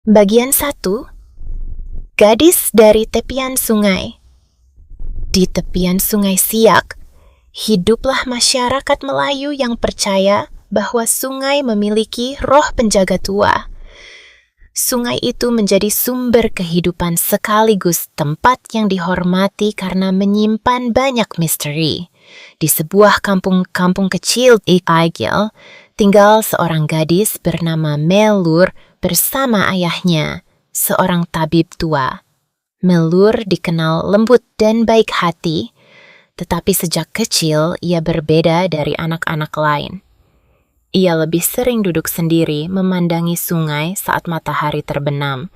Bagian 1. Gadis dari tepian sungai. Di tepian sungai Siak, hiduplah masyarakat Melayu yang percaya bahwa sungai memiliki roh penjaga tua. Sungai itu menjadi sumber kehidupan sekaligus tempat yang dihormati karena menyimpan banyak misteri. Di sebuah kampung kecil di Aigil, tinggal seorang gadis bernama Melur bersama ayahnya, seorang tabib tua. Melur dikenal lembut dan baik hati, tetapi sejak kecil ia berbeda dari anak-anak lain. Ia lebih sering duduk sendiri memandangi sungai saat matahari terbenam.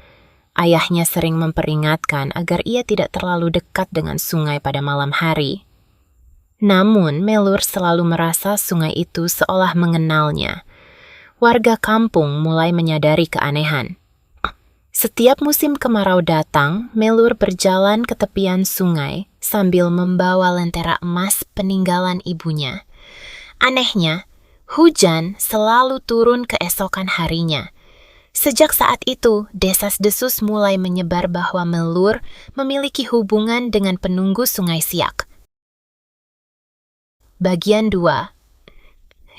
Ayahnya sering memperingatkan agar ia tidak terlalu dekat dengan sungai pada malam hari. Namun, Melur selalu merasa sungai itu seolah mengenalnya. Warga kampung mulai menyadari keanehan. Setiap musim kemarau datang, Melur berjalan ke tepian sungai sambil membawa lentera emas peninggalan ibunya. Anehnya, hujan selalu turun keesokan harinya. Sejak saat itu, desas-desus mulai menyebar bahwa Melur memiliki hubungan dengan penunggu sungai Siak. Bagian 2.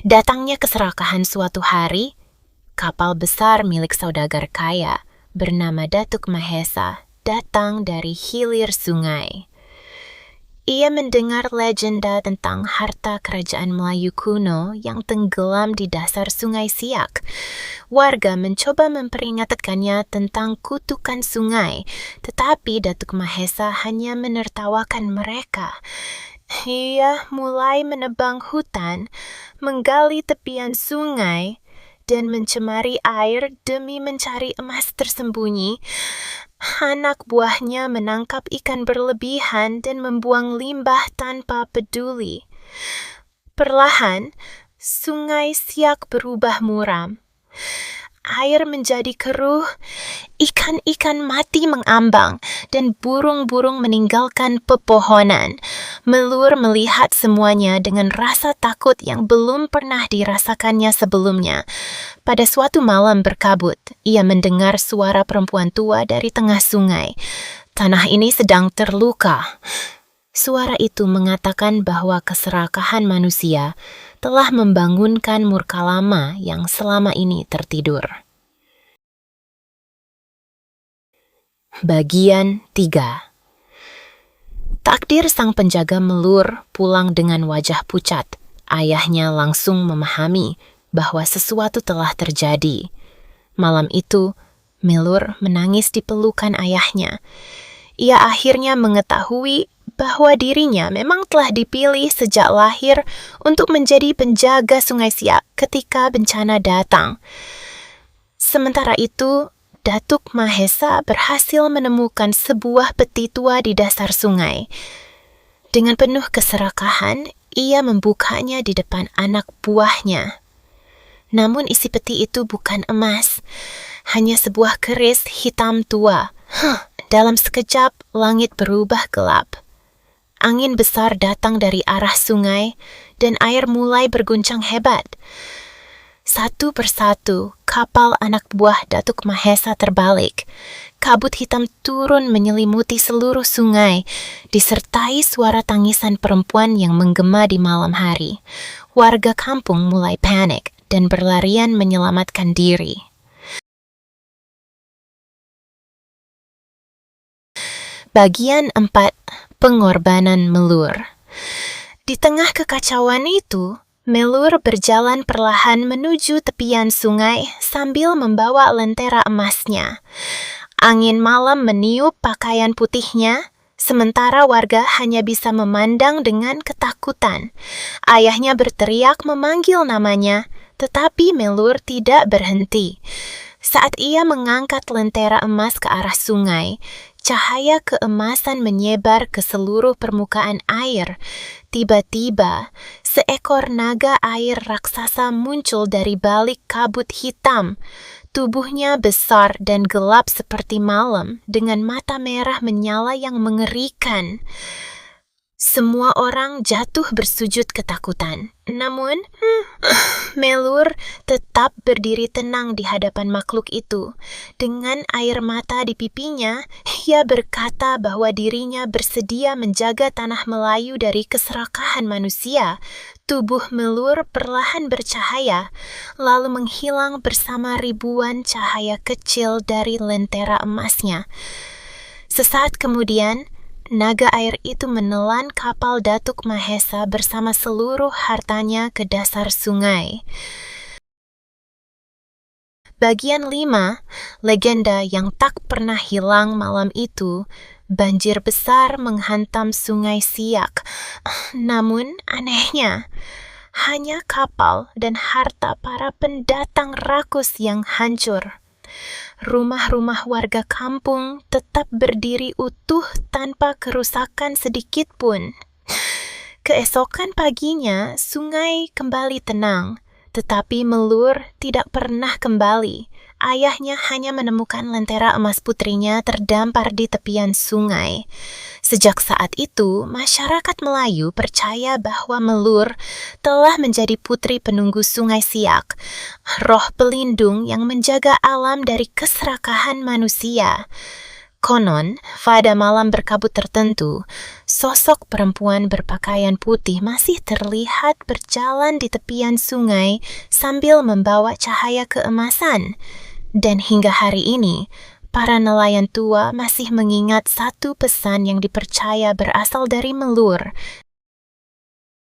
Datangnya keserakahan suatu hari, kapal besar milik saudagar kaya bernama Datuk Mahesa datang dari hilir sungai. Ia mendengar legenda tentang harta kerajaan Melayu kuno yang tenggelam di dasar sungai Siak. Warga mencoba memperingatkannya tentang kutukan sungai, tetapi Datuk Mahesa hanya menertawakan mereka. Ia mulai menebang hutan, menggali tepian sungai, dan mencemari air demi mencari emas tersembunyi. Anak buahnya menangkap ikan berlebihan dan membuang limbah tanpa peduli. Perlahan, sungai Siak berubah muram. Air menjadi keruh, ikan-ikan mati mengambang, dan burung-burung meninggalkan pepohonan. Melur melihat semuanya dengan rasa takut yang belum pernah dirasakannya sebelumnya. Pada suatu malam berkabut, ia mendengar suara perempuan tua dari tengah sungai. Tanah ini sedang terluka. Suara itu mengatakan bahwa keserakahan manusia telah membangunkan murka lama yang selama ini tertidur. Bagian 3. Takdir sang penjaga Melur pulang dengan wajah pucat. Ayahnya langsung memahami bahwa sesuatu telah terjadi. Malam itu, Melur menangis di pelukan ayahnya. Ia akhirnya mengetahui bahwa dirinya memang telah dipilih sejak lahir untuk menjadi penjaga sungai Siak ketika bencana datang. Sementara itu, Datuk Mahesa berhasil menemukan sebuah peti tua di dasar sungai. Dengan penuh keserakahan, ia membukanya di depan anak buahnya. Namun isi peti itu bukan emas, hanya sebuah keris hitam tua. Dalam sekejap, langit berubah gelap. Angin besar datang dari arah sungai, dan air mulai berguncang hebat. Satu persatu, kapal anak buah Datuk Mahesa terbalik. Kabut hitam turun menyelimuti seluruh sungai, disertai suara tangisan perempuan yang menggema di malam hari. Warga kampung mulai panik dan berlarian menyelamatkan diri. Bagian 4. Pengorbanan Melur. Di tengah kekacauan itu, Melur berjalan perlahan menuju tepian sungai sambil membawa lentera emasnya. Angin malam meniup pakaian putihnya, sementara warga hanya bisa memandang dengan ketakutan. Ayahnya berteriak memanggil namanya, tetapi Melur tidak berhenti. Saat ia mengangkat lentera emas ke arah sungai, cahaya keemasan menyebar ke seluruh permukaan air. Tiba-tiba, seekor naga air raksasa muncul dari balik kabut hitam. Tubuhnya besar dan gelap seperti malam, dengan mata merah menyala yang mengerikan. Semua orang jatuh bersujud ketakutan. Namun, Melur tetap berdiri tenang di hadapan makhluk itu. Dengan air mata di pipinya, ia berkata bahwa dirinya bersedia menjaga tanah Melayu dari keserakahan manusia. Tubuh Melur perlahan bercahaya, lalu menghilang bersama ribuan cahaya kecil dari lentera emasnya. Sesaat kemudian, naga air itu menelan kapal Datuk Mahesa bersama seluruh hartanya ke dasar sungai. Bagian 5, legenda yang tak pernah hilang malam itu, banjir besar menghantam sungai Siak. Namun anehnya, hanya kapal dan harta para pendatang rakus yang hancur. Rumah-rumah warga kampung tetap berdiri utuh tanpa kerusakan sedikit pun. Keesokan paginya, sungai kembali tenang, tetapi Melur tidak pernah kembali. Ayahnya hanya menemukan lentera emas putrinya terdampar di tepian sungai. Sejak saat itu, masyarakat Melayu percaya bahwa Melur telah menjadi putri penunggu sungai Siak, roh pelindung yang menjaga alam dari keserakahan manusia. Konon, pada malam berkabut tertentu, sosok perempuan berpakaian putih masih terlihat berjalan di tepian sungai sambil membawa cahaya keemasan. Dan hingga hari ini, para nelayan tua masih mengingat satu pesan yang dipercaya berasal dari Melur.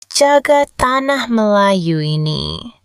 Jaga tanah Melayu ini.